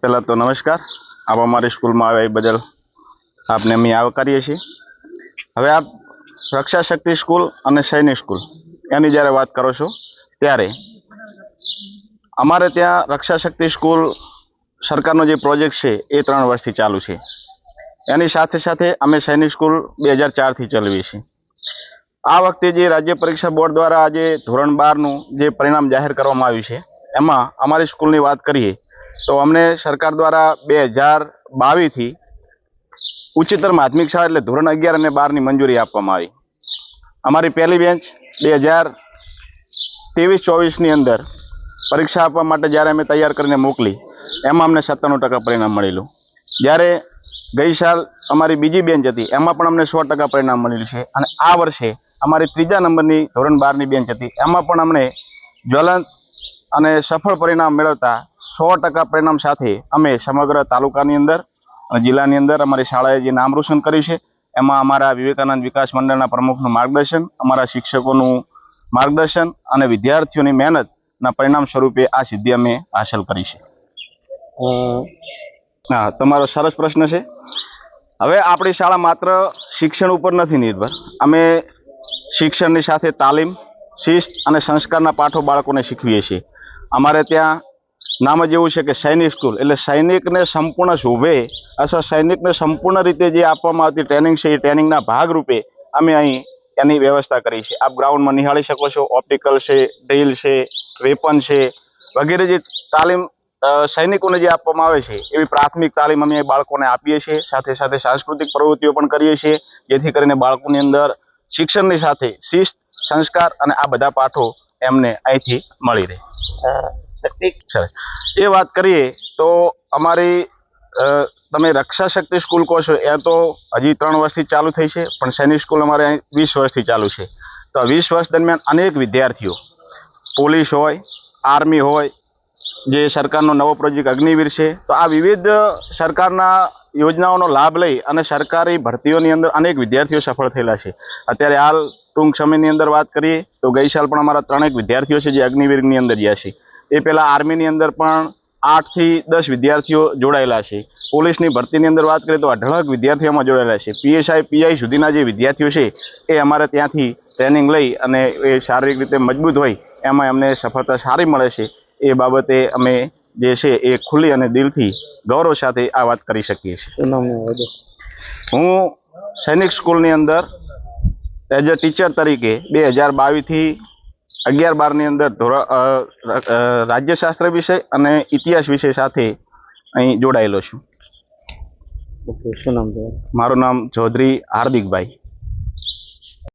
પહેલા તો નમસ્કાર. આપ અમારી સ્કૂલમાં આવ્યા એ બદલ આપને અમે આવકારીએ છીએ. હવે આપ રક્ષા શક્તિ સ્કૂલ અને સૈનિક સ્કૂલ એની જ્યારે વાત કરો છો ત્યારે અમારે ત્યાં રક્ષા શક્તિ સ્કૂલ સરકારનો જે પ્રોજેક્ટ છે એ 3 વર્ષથી ચાલુ છે. એની સાથે સાથે અમે સૈનિક સ્કૂલ 2004થી ચલાવીએ છીએ. આ વખતે જે રાજ્ય પરીક્ષા બોર્ડ દ્વારા આજે ધોરણ 12નું જે પરિણામ જાહેર કરવામાં આવ્યું છે એમાં અમારી સ્કૂલની વાત કરીએ તો અમને સરકાર દ્વારા 2022થી ઉચ્ચતર માધ્યમિક શાળા એટલે ધોરણ 11 અને 12ની મંજૂરી આપવામાં આવી. અમારી પહેલી બેન્ચ 2023-24ની અંદર પરીક્ષા આપવા માટે જ્યારે અમે તૈયાર કરીને મોકલી એમાં અમને 97% પરિણામ મળેલું. જ્યારે ગઈ સાલ અમારી બીજી બેન્ચ હતી એમાં પણ અમને 100% પરિણામ મળેલું છે. અને આ વર્ષે અમારી 3જા નંબરની ધોરણ 12ની બેન્ચ હતી એમાં પણ અમને જ્વલંત અને સફળ પરિણામ મેળવતા 100% પરિણામ સાથે અમે સમગ્ર તાલુકાની અંદર જિલ્લાની અંદર અમારી શાળાએ જે નામ રોશન કર્યું છે એમાં અમારા વિવેકાનંદ વિકાસ મંડળના પ્રમુખનું માર્ગદર્શન, અમારા શિક્ષકોનું માર્ગદર્શન અને વિદ્યાર્થીઓની મહેનતના પરિણામ સ્વરૂપે આ સિદ્ધિ અમે હાંસલ કરી છે. હા, તમારો સરસ પ્રશ્ન છે. હવે આપણી શાળા માત્ર શિક્ષણ ઉપર નથી નિર્ભર. અમે શિક્ષણની સાથે તાલીમ, શિસ્ત અને સંસ્કારના પાઠો બાળકોને શીખવીએ છીએ. અમારે ત્યાં નામ જ એવું છે કે સૈનિક સ્કૂલ એટલે સૈનિકને સંપૂર્ણ શોભે અથવા સૈનિકને સંપૂર્ણ રીતે જે આપવામાં આવતી ટ્રેનિંગ છે એ ટ્રેનિંગના ભાગરૂપે અમે અહીં એની વ્યવસ્થા કરી છે. આપ ગ્રાઉન્ડમાં નિહાળી શકો છો. ઓપ્ટિકલ છે, ડ્રીલ છે, વેપન છે વગેરે જે તાલીમ સૈનિકોને જે આપવામાં આવે છે એવી પ્રાથમિક તાલીમ અમે બાળકોને આપીએ છીએ. સાથે સાથે સાંસ્કૃતિક પ્રવૃત્તિઓ પણ કરીએ છીએ જેથી કરીને બાળકોની અંદર શિક્ષણની સાથે શિસ્ત, સંસ્કાર અને આ બધા પાઠો એમને અહીંથી મળી રહે. એ વાત કરીએ તો અમારી તમે રક્ષા શક્તિ સ્કૂલ કહો છો એ તો હજી 3 વર્ષથી ચાલુ થઈ છે, પણ સૈનિક સ્કૂલ અમારે અહીં 20 વર્ષથી ચાલુ છે. તો 20 વર્ષ દરમિયાન અનેક વિદ્યાર્થીઓ પોલીસ હોય, આર્મી હોય, જે સરકારનો નવો પ્રોજેક્ટ અગ્નિવીર છે, તો આ વિવિધ સરકારના યોજનાઓનો લાભ લઈ અને સરકારી ભરતીઓની અંદર અનેક વિદ્યાર્થીઓ સફળ થયેલા છે. અત્યારે હાલ ટૂંક સમયની અંદર વાત કરીએ તો ગઈ સાલ પણ અમારા 3 વિદ્યાર્થીઓ છે જે અગ્નિવીરની અંદર ગયા છે. એ પહેલાં આર્મીની અંદર પણ 8 થી 10 વિદ્યાર્થીઓ જોડાયેલા છે. પોલીસની ભરતીની અંદર વાત કરીએ તો 18 વિદ્યાર્થીઓમાં જોડાયેલા છે. PSI, PI સુધીના જે વિદ્યાર્થીઓ છે એ અમારે ત્યાંથી ટ્રેનિંગ લઈ અને એ શારીરિક રીતે મજબૂત હોય એમાં એમને સફળતા સારી મળે છે. એ બાબતે અમે જે છે એ ખુલ્લી અને દિલથી ગૌરવ સાથે આ વાત કરી શકીએ છીએ. હું સૈનિક સ્કૂલની અંદર એઝ અ ટીચર તરીકે 2022થી 11-12ની અંદર રાજ્યશાસ્ત્ર વિષય અને ઇતિહાસ વિષય સાથે અહીં જોડાયેલો છું. ઓકે, શું નામ છે? મારું નામ ચૌધરી હાર્દિકભાઈ.